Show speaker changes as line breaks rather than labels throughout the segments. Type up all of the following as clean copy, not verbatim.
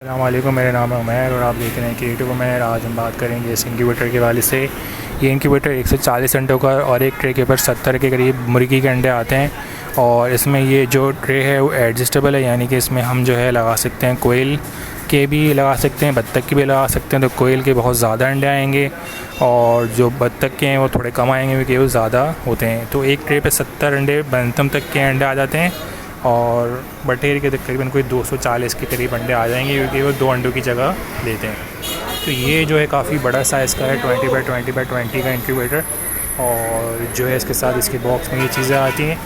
अस्सलाम वालेकुम, मेरा नाम है उमैर और आप देख रहे हैं क्रिएटिव उमैर। आज हम बात करेंगे इस इंक्यूबेटर के हवाले से। ये इंक्यूबेटर 140 अंडों का और एक ट्रे के ऊपर 70 के करीब मुर्गी के अंडे आते हैं। और इसमें ये जो ट्रे है वो एडजस्टेबल है, यानी कि इसमें हम जो है लगा सकते हैं कोयल के भी लगा सकते हैं, बत्तख के भी लगा सकते हैं। तो कोयल के बहुत ज़्यादा अंडे आएंगे और जो बत्तख के हैं वो थोड़े कम आएंगे क्योंकि वो ज़्यादा होते हैं। तो एक ट्रे पे 70 अंडे बैंतम तक के अंडे आ जाते हैं और बटेर के तकरीबन कोई 240 के करीब अंडे आ जाएंगे क्योंकि वो 2 अंडों की जगह लेते हैं। तो ये जो है काफ़ी बड़ा साइज़ का है, 20 बाई 20 बाई 20 का इंक्यूबेटर। और जो है इसके साथ इसके बॉक्स में ये चीज़ें आती हैं।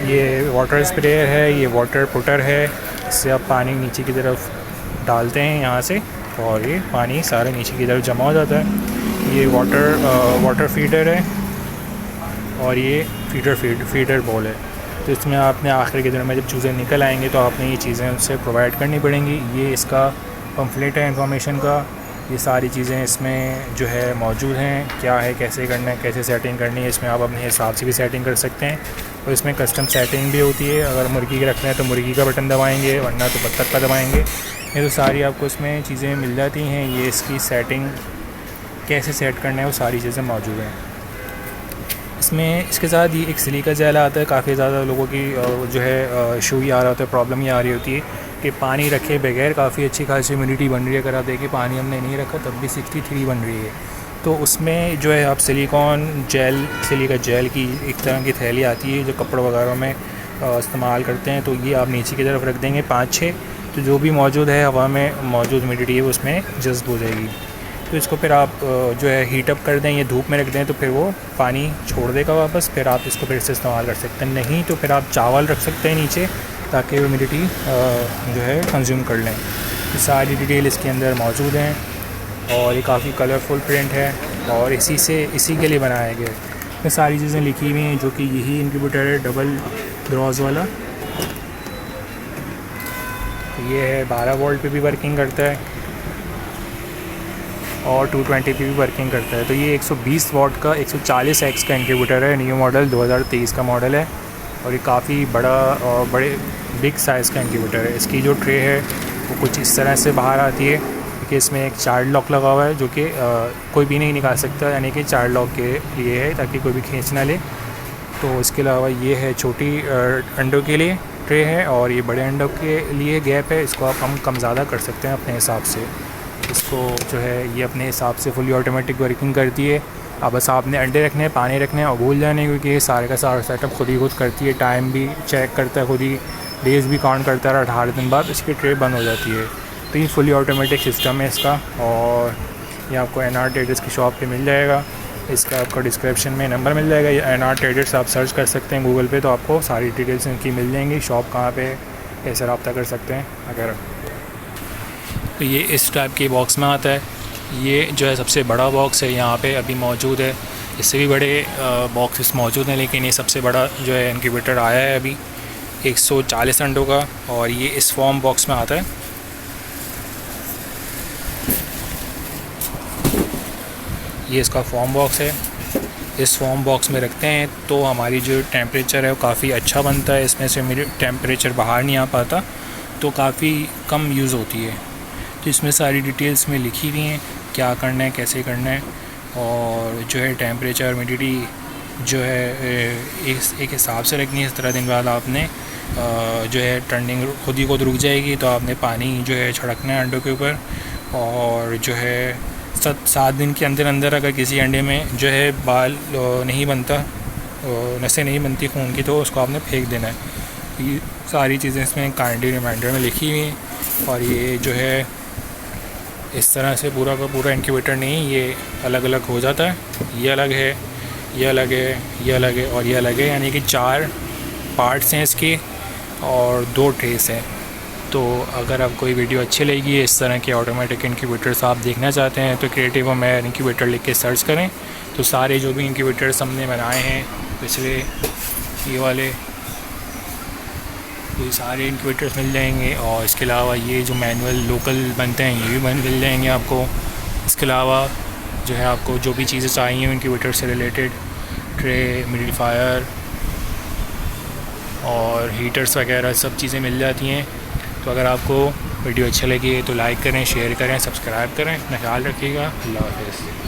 ये वाटर स्प्रेयर है, ये वाटर पुटर है। इससे आप पानी नीचे की तरफ डालते हैं यहाँ से और ये पानी सारा नीचे की तरफ जमा हो जाता है। ये वाटर फीडर है और ये फीडर बॉल है। तो इसमें आपने आखिर के दिनों में जब चूज़े निकल आएंगे तो आपने ये चीज़ें उससे प्रोवाइड करनी पड़ेंगी। ये इसका पम्फलेट है इंफॉर्मेशन का। ये सारी चीज़ें इसमें जो है मौजूद हैं, क्या है, कैसे करना है, कैसे सेटिंग करनी है। इसमें आप अपने हिसाब से भी सेटिंग कर सकते हैं और इसमें कस्टम सेटिंग भी होती है। अगर मुर्गी के रखना है तो मुर्गी का बटन दबाएंगे, वरना तो बत्तख का दबाएंगे। ये तो सारी आपको इसमें चीज़ें मिल जाती हैं। ये इसकी सेटिंग कैसे सेट करना है वो सारी चीज़ें मौजूद हैं इसमें। इसके साथ ये एक सिलिका जेल आता है। काफ़ी ज़्यादा लोगों की जो है इशू ही आ रहा होता है, प्रॉब्लम ही आ रही होती है कि पानी रखे बगैर काफ़ी अच्छी खासी इम्यूनिटी बन रही है। अगर आप देखिए पानी हमने नहीं रखा तब भी 63 बन रही है। तो उसमें जो है आप सिलिका जेल की एक तरह की थैली आती है जो कपड़ों वगैरह में इस्तेमाल करते हैं। तो ये आप नीचे की तरफ रख देंगे 5-6, तो जो भी मौजूद है हवा में मौजूद ह्यूमिडिटी है वो उसमें जज्ब हो जाएगी। तो इसको फिर आप जो है हीट अप कर दें, ये धूप में रख दें तो फिर वो पानी छोड़ देगा वापस। फिर आप इसको फिर से इस्तेमाल कर सकते हैं। नहीं तो फिर आप चावल रख सकते हैं नीचे ताकि ह्यूमिडिटी जो है कंज्यूम कर लें। तो सारी डिटेल इसके अंदर मौजूद हैं और ये काफ़ी कलरफुल प्रिंट है और इसी के लिए बनाया गया है। इसमें सारी चीज़ें लिखी हुई हैं, जो कि यही इंक्यूबेटर है डबल ड्रॉज वाला। तो ये है 12 वोल्ट पे भी वर्किंग करता है और 220 पे भी वर्किंग करता है। तो ये 120 वाट का 140X का इंक्यूबेटर है। न्यू मॉडल 2023 का मॉडल है और ये काफ़ी बड़े बिग साइज़ का इंक्यूबेटर है। इसकी जो ट्रे है वो कुछ इस तरह से बाहर आती है क्योंकि इसमें एक चाइल्ड लॉक लगा हुआ है जो कि कोई भी नहीं निकाल सकता, यानी कि चाइल्ड लॉक के लिए है ताकि कोई भी खींच ना ले। तो इसके अलावा ये है छोटी अंडों के लिए ट्रे है और ये बड़े अंडों के लिए गैप है। इसको आप हम कम ज़्यादा कर सकते हैं अपने हिसाब से। इसको जो है ये अपने हिसाब से फुली ऑटोमेटिक वर्किंग करती है। अब बस आपने अंडे रखने हैं, पानी रखने हैं और भूल जाने, क्योंकि ये सारे का सारा सेटअप खुद ही खुद करती है। टाइम भी चेक करता है खुद ही, डेज़ भी काउंट करता है और 18 दिन बाद इसकी ट्रे बंद हो जाती है। तो ये फुली ऑटोमेटिक सिस्टम है इसका और ये आपको NR ट्रेडर्स की शॉप पे मिल जाएगा। इसका आपको डिस्क्रिप्शन में नंबर मिल जाएगा। ये NR ट्रेडर्स आप सर्च कर सकते हैं गूगल पे, तो आपको सारी डिटेल्स इनकी मिल जाएंगी, शॉप कहाँ पे, कैसे रब्ता कर सकते हैं वगैरह। तो ये इस टाइप के बॉक्स में आता है। ये जो है सबसे बड़ा बॉक्स है यहाँ पे अभी मौजूद है। इससे भी बड़े बॉक्सेस मौजूद हैं, लेकिन ये सबसे बड़ा जो है इंक्यूबेटर आया है अभी 140 अंडों का और ये इस फॉर्म बॉक्स में आता है। ये इसका फॉर्म बॉक्स है। इस फॉर्म बॉक्स में रखते हैं तो हमारी जो टेम्परेचर है वो काफ़ी अच्छा बनता है। इसमें से मेरी टेम्परेचर बाहर नहीं आ पाता, तो काफ़ी कम यूज़ होती है। तो इसमें सारी डिटेल्स में लिखी हुई हैं क्या करना है, कैसे करना है और जो है टेम्परेचर ह्यूमिडिटी जो है एक हिसाब से रखनी है। 17 दिन बाद आपने जो है टर्निंग खुद ही खुद रुक जाएगी, तो आपने पानी जो है छिड़कना है अंडों के ऊपर। और जो है 7 दिन के अंदर अंदर अगर किसी अंडे में जो है बाल नहीं बनता, नसें नहीं बनती खून की, तो उसको आपने फेंक देना है। ये सारी चीज़ें इसमें काइंडली रिमाइंडर में लिखी हुई हैं। और ये जो है इस तरह से पूरा का पूरा इंक्यूबेटर नहीं, ये अलग अलग हो जाता है। ये अलग है, ये अलग है, ये अलग है और ये अलग है, यानी कि 4 पार्ट्स हैं इसके और 2 ट्रेस हैं। तो अगर आप कोई वीडियो अच्छी लगेगी, इस तरह के ऑटोमेटिक इंक्यूबेटर्स आप देखना चाहते हैं, तो क्रिएटिव उमैर इंक्यूबेटर लिख के सर्च करें। तो सारे जो भी इंक्यूबेटर्स हमने बनाए हैं पिछले ये वाले, ये सारे इंक्यूबेटर्स मिल जाएंगे। और इसके अलावा ये जो मैनुअल लोकल बनते हैं ये भी मिल जाएंगे आपको। इसके अलावा जो है आपको जो भी चीज़ें चाहिए इंक्यूबेटर से रिलेटेड, ट्रे, मिडिफायर और हीटर्स वगैरह सब चीज़ें मिल जाती हैं। तो अगर आपको वीडियो अच्छी लगी है तो लाइक करें, शेयर करें, सब्सक्राइब करें। अपना ख्याल रखिएगा। अल्लाह हाफ़िज़।